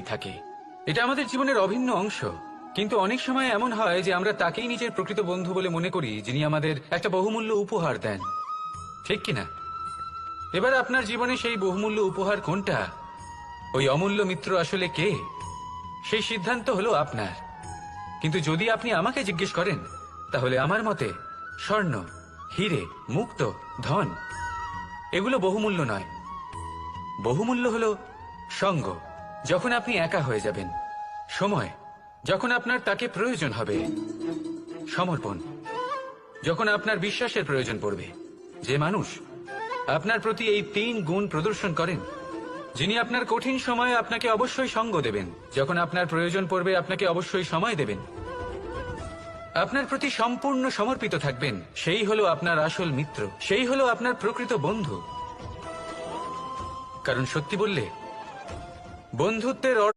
থাকে। এটা আমাদের জীবনের অভিন্ন অংশ। কিন্তু অনেক সময় এমন হয় যে আমরা তাকেই নিজের প্রকৃত বন্ধু বলে মনে করি যিনি আমাদের একটা বহুমূল্য উপহার দেন, ঠিক কিনা? এবার আপনার জীবনে সেই বহুমূল্য উপহার কোনটা, ওই অমূল্য মিত্র আসলে কে, সেই সিদ্ধান্ত হলো আপনার। কিন্তু যদি আপনি আমাকে জিজ্ঞেস করেন তাহলে আমার মতে স্বর্ণ, হিরে, মুক্ত, ধন এগুলো বহুমূল্য নয়। বহুমূল্য হলো সঙ্গ, যখন আপনি একা হয়ে যাবেন; সময়, যখন আপনার তাকে প্রয়োজন হবে; সমর্পণ, যখন আপনার বিশ্বাসের প্রয়োজন পড়বে। যে মানুষ আপনার প্রতি এই 3 গুণ প্রদর্শন করেন, যিনি আপনার কঠিন সময়ে আপনাকে অবশ্যই সঙ্গ দেবেন, যখন আপনার প্রয়োজন পড়বে আপনাকে অবশ্যই সময় দেবেন, আপনার প্রতি সম্পূর্ণ সমর্পিত থাকবেন, সেই হলো আপনার আসল মিত্র, সেই হলো আপনার প্রকৃত বন্ধু। কারণ সত্যি বললে বন্ধুত্বের